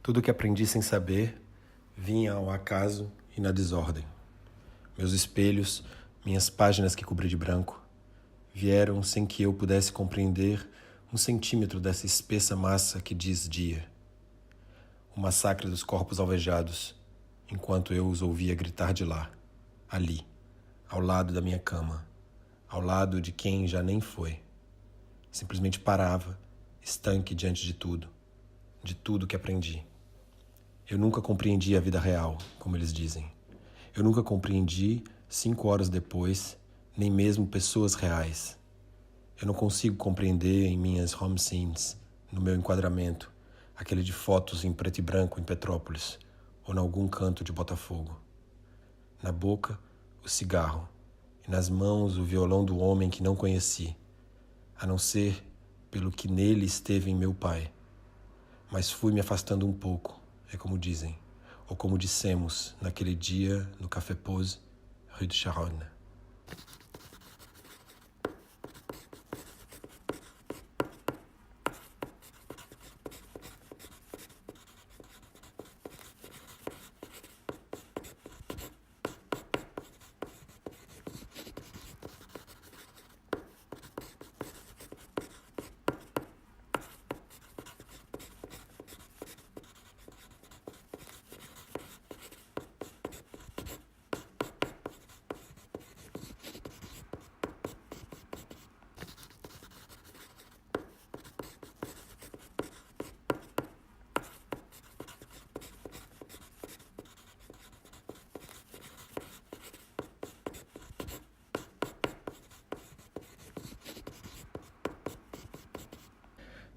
Tudo que aprendi sem saber vinha ao acaso e na desordem. Meus espelhos, minhas páginas que cobri de branco, vieram sem que eu pudesse compreender 1 centímetro dessa espessa massa que diz dia. O massacre dos corpos alvejados, enquanto eu os ouvia gritar de lá, ali, ao lado da minha cama, ao lado de quem já nem foi. Simplesmente parava, estanque diante de tudo que aprendi. Eu nunca compreendi a vida real, como eles dizem. Eu nunca compreendi, 5 horas depois, nem mesmo pessoas reais. Eu não consigo compreender em minhas home scenes, no meu enquadramento, aquele de fotos em preto e branco em Petrópolis, ou em algum canto de Botafogo. Na boca, o cigarro, e nas mãos o violão do homem que não conheci, a não ser pelo que nele esteve em meu pai. Mas fui me afastando um pouco, é como dizem, ou como dissemos naquele dia no Café Pose, Rue de Charonne.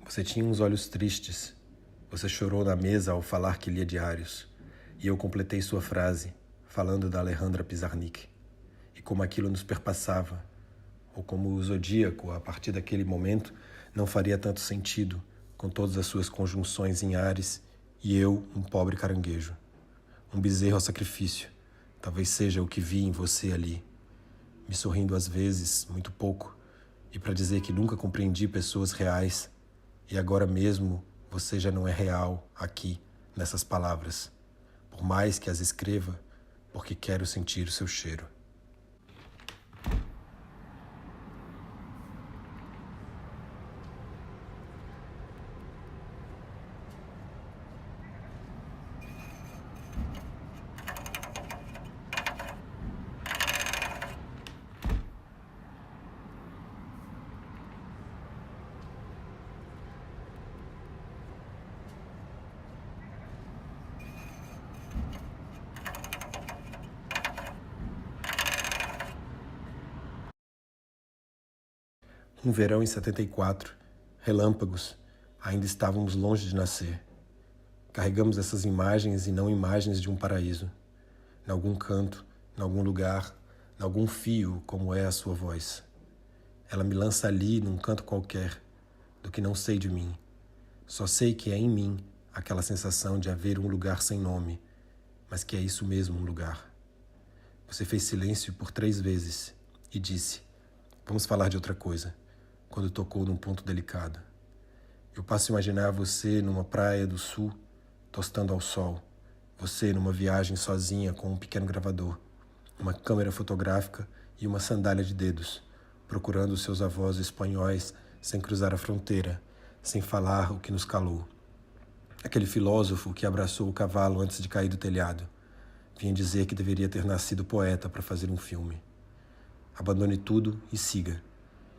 Você tinha uns olhos tristes. Você chorou na mesa ao falar que lia diários. E eu completei sua frase, falando da Alejandra Pizarnik. E como aquilo nos perpassava. Ou como o zodíaco, a partir daquele momento, não faria tanto sentido, com todas as suas conjunções em Ares, e eu, um pobre caranguejo. Um bezerro ao sacrifício. Talvez seja o que vi em você ali. Me sorrindo às vezes, muito pouco. E para dizer que nunca compreendi pessoas reais. E agora mesmo você já não é real aqui, nessas palavras. Por mais que as escreva, porque quero sentir o seu cheiro. Um verão em 74, relâmpagos, ainda estávamos longe de nascer. Carregamos essas imagens e não imagens de um paraíso. Em algum canto, em algum lugar, em algum fio, como é a sua voz. Ela me lança ali, num canto qualquer, do que não sei de mim. Só sei que é em mim aquela sensação de haver um lugar sem nome, mas que é isso mesmo, um lugar. Você fez silêncio por 3 vezes e disse, vamos falar de outra coisa, quando tocou num ponto delicado. Eu passo a imaginar você numa praia do sul, tostando ao sol, você numa viagem sozinha com um pequeno gravador, uma câmera fotográfica e uma sandália de dedos, procurando seus avós espanhóis sem cruzar a fronteira, sem falar o que nos calou. Aquele filósofo que abraçou o cavalo antes de cair do telhado, vinha dizer que deveria ter nascido poeta para fazer um filme. Abandone tudo e siga,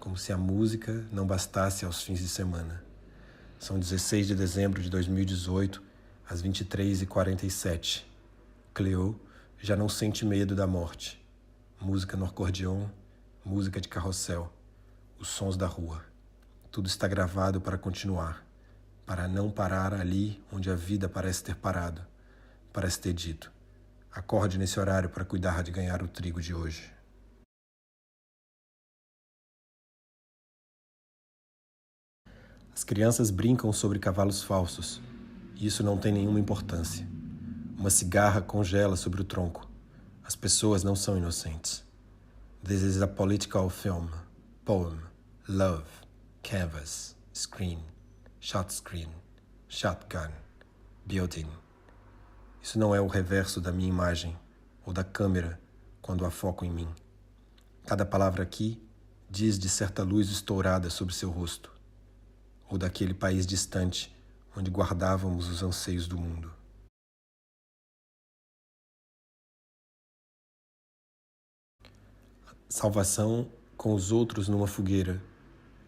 como se a música não bastasse aos fins de semana. São 16 de dezembro de 2018, às 23h47. Cleo já não sente medo da morte. Música no acordeon, música de carrossel, os sons da rua. Tudo está gravado para continuar, para não parar ali onde a vida parece ter parado, parece ter dito. Acorde nesse horário para cuidar de ganhar o trigo de hoje. As crianças brincam sobre cavalos falsos, e isso não tem nenhuma importância. Uma cigarra congela sobre o tronco. As pessoas não são inocentes. This is a political film, poem, love, canvas, screen, shot screen, shotgun, building. Isso não é o reverso da minha imagem ou da câmera quando há foco em mim. Cada palavra aqui diz de certa luz estourada sobre seu rosto, ou daquele país distante onde guardávamos os anseios do mundo. Salvação com os outros numa fogueira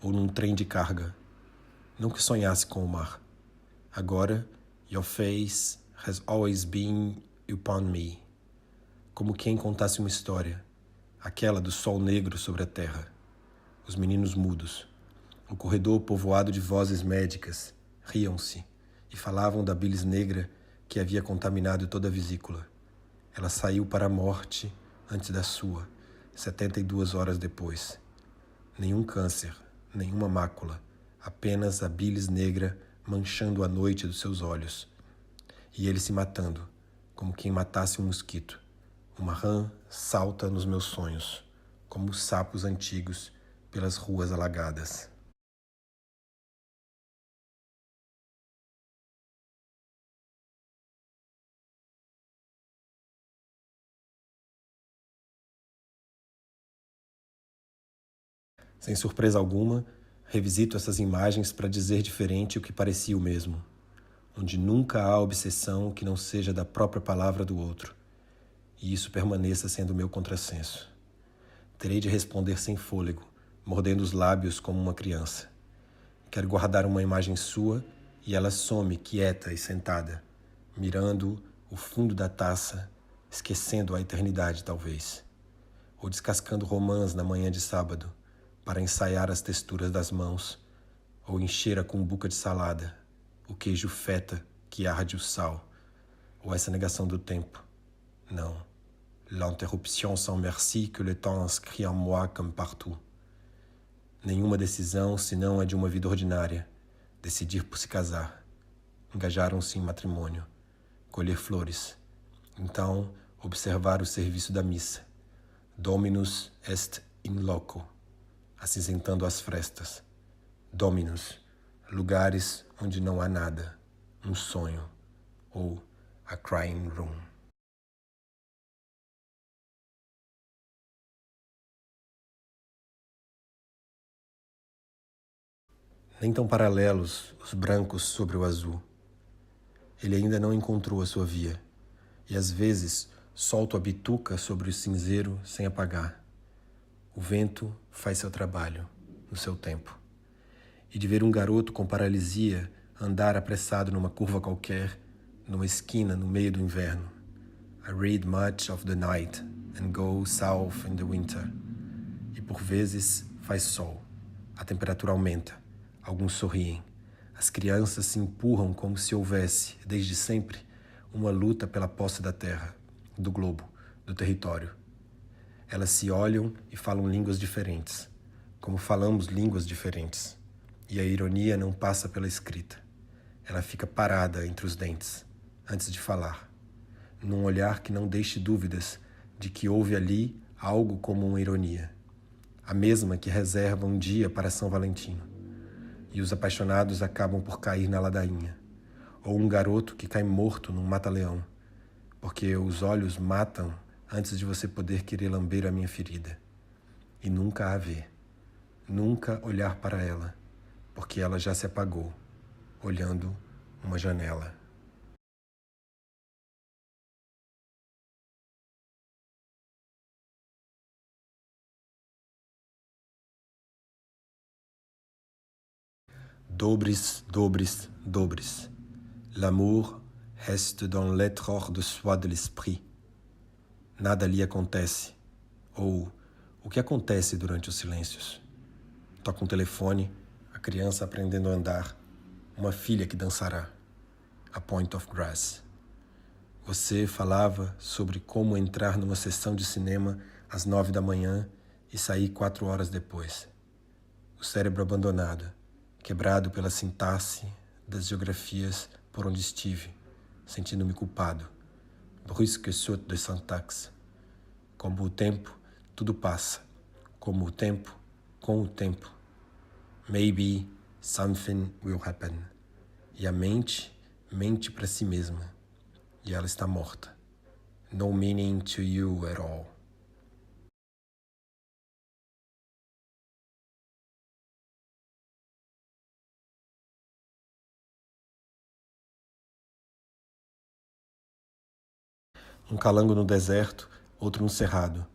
ou num trem de carga. Não que sonhasse com o mar. Agora, your face has always been upon me. Como quem contasse uma história, aquela do sol negro sobre a terra, os meninos mudos, o corredor povoado de vozes médicas, riam-se e falavam da bilis negra que havia contaminado toda a vesícula. Ela saiu para a morte antes da sua, 72 horas depois. Nenhum câncer, nenhuma mácula, apenas a bilis negra manchando a noite dos seus olhos. E ele se matando, como quem matasse um mosquito. Uma rã salta nos meus sonhos, como os sapos antigos pelas ruas alagadas. Sem surpresa alguma, revisito essas imagens para dizer diferente o que parecia o mesmo, onde nunca há obsessão que não seja da própria palavra do outro, e isso permaneça sendo meu contrassenso. Terei de responder sem fôlego, mordendo os lábios como uma criança. Quero guardar uma imagem sua e ela some quieta e sentada, mirando o fundo da taça, esquecendo a eternidade talvez, ou descascando romãs na manhã de sábado, para ensaiar as texturas das mãos, ou encher a cumbuca de salada, o queijo feta que arde o sal, ou essa negação do tempo. Não, l'interruption sans merci que le temps inscrit en moi comme partout. Nenhuma decisão senão a de uma vida ordinária, decidir por se casar. Engajaram-se em matrimônio, colher flores, então observar o serviço da missa. Dominus est in loco, acinzentando as frestas. Dominus, lugares onde não há nada, um sonho, ou a crying room. Nem tão paralelos os brancos sobre o azul. Ele ainda não encontrou a sua via, e às vezes solto a bituca sobre o cinzeiro sem apagar. O vento faz seu trabalho, no seu tempo. E de ver um garoto com paralisia andar apressado numa curva qualquer, numa esquina no meio do inverno. I read much of the night and go south in the winter. E por vezes faz sol, a temperatura aumenta, alguns sorriem. As crianças se empurram como se houvesse, desde sempre, uma luta pela posse da terra, do globo, do território. Elas se olham e falam línguas diferentes, como falamos línguas diferentes. E a ironia não passa pela escrita. Ela fica parada entre os dentes, antes de falar, num olhar que não deixe dúvidas de que houve ali algo como uma ironia, a mesma que reserva um dia para São Valentino. E os apaixonados acabam por cair na ladainha, ou um garoto que cai morto num mata-leão, porque os olhos matam antes de você poder querer lamber a minha ferida. E nunca a ver, nunca olhar para ela, porque ela já se apagou, olhando uma janela. Dobres, dobres, dobres. L'amour reste dans l'être hors de soi de l'esprit. Nada ali acontece. Ou o que acontece durante os silêncios? Toca um telefone, a criança aprendendo a andar, uma filha que dançará. A point of grass. Você falava sobre como entrar numa sessão de cinema às 9 da manhã e sair 4 horas depois. O cérebro abandonado, quebrado pela sintaxe das geografias por onde estive, sentindo-me culpado. Brusque saute de syntaxe. Como o tempo, tudo passa. Como o tempo, com o tempo. Maybe something will happen. E a mente, mente para si mesma e ela está morta. No meaning to you at all. Um calango no deserto, outro no cerrado.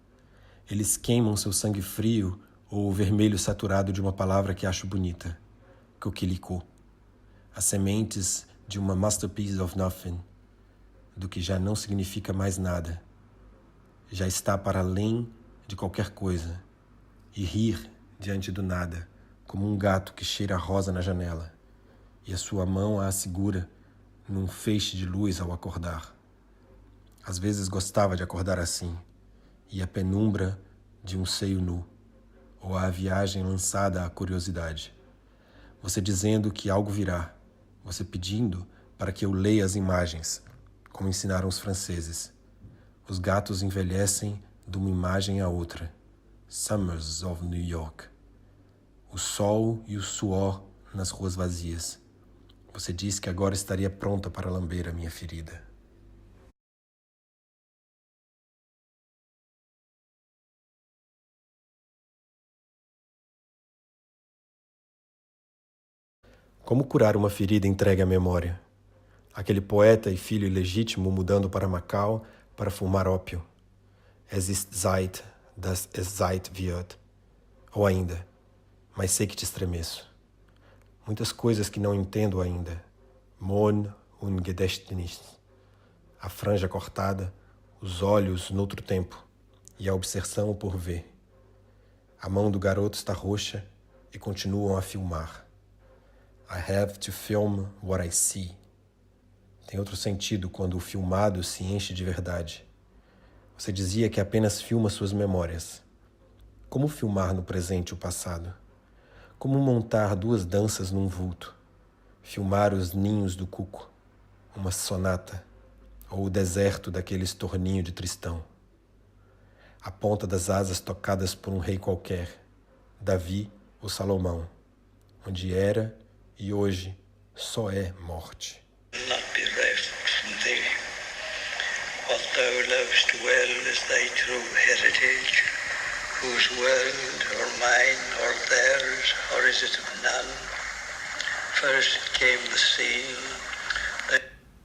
Eles queimam seu sangue frio ou o vermelho saturado de uma palavra que acho bonita. Coquelicot. As sementes de uma masterpiece of nothing, do que já não significa mais nada. Já está para além de qualquer coisa. E rir diante do nada, como um gato que cheira a rosa na janela, e a sua mão a segura num feixe de luz ao acordar. Às vezes gostava de acordar assim, e a penumbra de um seio nu, ou a viagem lançada à curiosidade. Você dizendo que algo virá, você pedindo para que eu leia as imagens, como ensinaram os franceses. Os gatos envelhecem de uma imagem à outra. Summers of New York. O sol e o suor nas ruas vazias. Você disse que agora estaria pronta para lamber a minha ferida. Como curar uma ferida entregue à memória? Aquele poeta e filho ilegítimo mudando para Macau para fumar ópio. Es ist Zeit, dass es Zeit wird. Ou ainda, mas sei que te estremeço. Muitas coisas que não entendo ainda. Mohn und Gedächtnis. A franja cortada, os olhos noutro tempo e a obsessão por ver. A mão do garoto está roxa e continuam a filmar. I have to film what I see. Tem outro sentido quando o filmado se enche de verdade. Você dizia que apenas filma suas memórias. Como filmar no presente o passado? Como montar duas danças num vulto? Filmar os ninhos do cuco, uma sonata, ou o deserto daquele estorninho de Tristão. A ponta das asas tocadas por um rei qualquer, Davi ou Salomão, onde era e hoje só é morte. Not bereft from thee. What thou lovest well is thy true heritage, whose world, or mine, or theirs, or is it of none? First came the seal,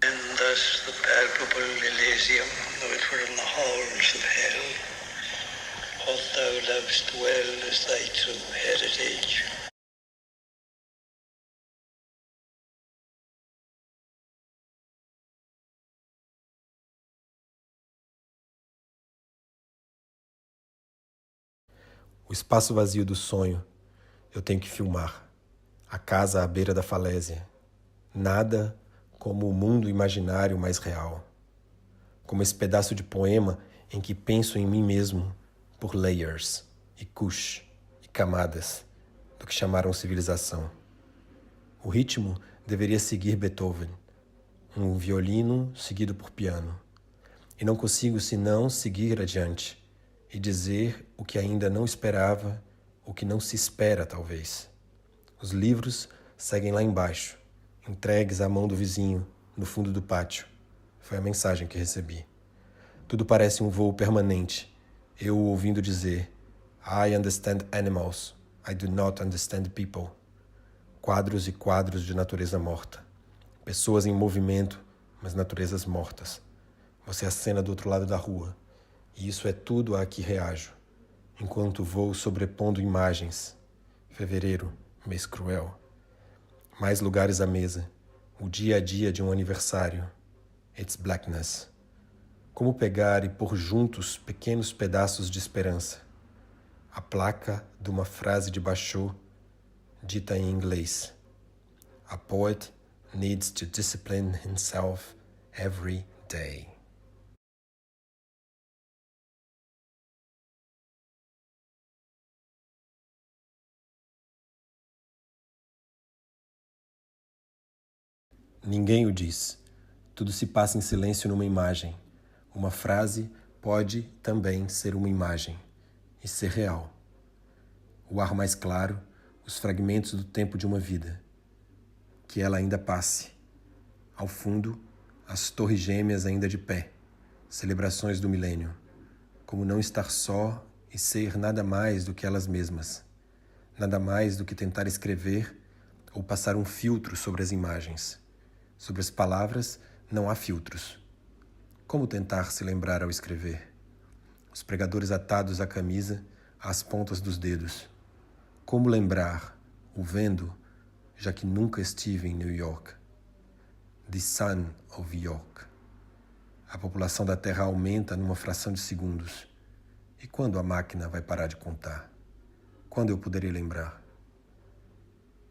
then thus the palpable Elysium, though it were in the halls of hell. What thou lovest well is thy true heritage. O espaço vazio do sonho, eu tenho que filmar. A casa à beira da falésia. Nada como o mundo imaginário mais real. Como esse pedaço de poema em que penso em mim mesmo por layers, e kush, e camadas, do que chamaram civilização. O ritmo deveria seguir Beethoven, um violino seguido por piano. E não consigo senão seguir adiante e dizer o que ainda não esperava, o que não se espera, talvez. Os livros seguem lá embaixo, entregues à mão do vizinho, no fundo do pátio. Foi a mensagem que recebi. Tudo parece um voo permanente. Eu ouvindo dizer, I understand animals, I do not understand people. Quadros e quadros de natureza morta. Pessoas em movimento, mas naturezas mortas. Você acena do outro lado da rua. E isso é tudo a que reajo, enquanto vou sobrepondo imagens. Fevereiro, mês cruel. Mais lugares à mesa. O dia a dia de um aniversário. It's blackness. Como pegar e pôr juntos pequenos pedaços de esperança. A placa de uma frase de Bachot, dita em inglês. A poet needs to discipline himself every day. Ninguém o diz. Tudo se passa em silêncio numa imagem. Uma frase pode também ser uma imagem e ser real. O ar mais claro, os fragmentos do tempo de uma vida. Que ela ainda passe. Ao fundo, as torres gêmeas ainda de pé, celebrações do milênio, como não estar só e ser nada mais do que elas mesmas, nada mais do que tentar escrever ou passar um filtro sobre as imagens. Sobre as palavras não há filtros. Como tentar se lembrar ao escrever? Os pregadores atados à camisa, às pontas dos dedos. Como lembrar, o vendo, já que nunca estive em New York? The Sun of York. A população da Terra aumenta numa fração de segundos. E quando a máquina vai parar de contar? Quando eu poderei lembrar?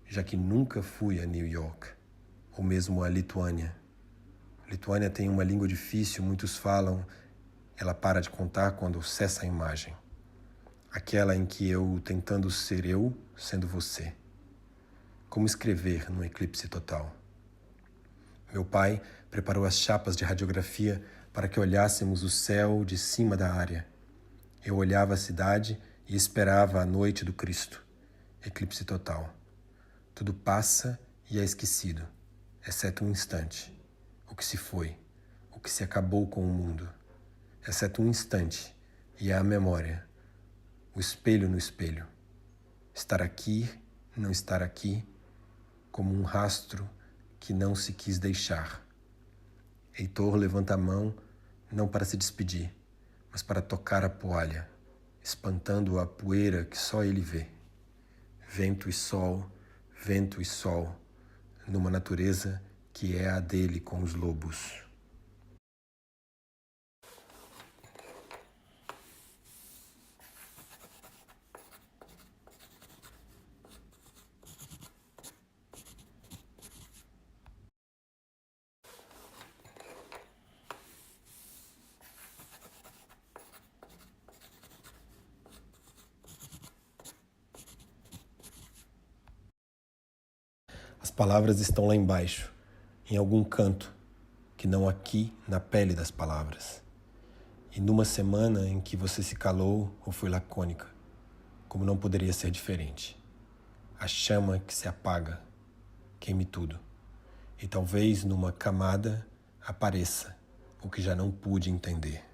Já que nunca fui a New York, ou mesmo a Lituânia. Lituânia tem uma língua difícil, muitos falam, ela para de contar quando cessa a imagem. Aquela em que eu tentando ser eu, sendo você. Como escrever num eclipse total? Meu pai preparou as chapas de radiografia para que olhássemos o céu de cima da área. Eu olhava a cidade e esperava a noite do Cristo. Eclipse total. Tudo passa e é esquecido, exceto um instante. O que se foi, o que se acabou com o mundo. Exceto um instante, e é a memória. O espelho no espelho. Estar aqui, não estar aqui, como um rastro que não se quis deixar. Heitor levanta a mão, não para se despedir, mas para tocar a poalha, espantando a poeira que só ele vê. Vento e sol, numa natureza que é a dele com os lobos. As palavras estão lá embaixo, em algum canto, que não aqui na pele das palavras. E numa semana em que você se calou ou foi lacônica, como não poderia ser diferente. A chama que se apaga, queime tudo. E talvez numa camada apareça o que já não pude entender.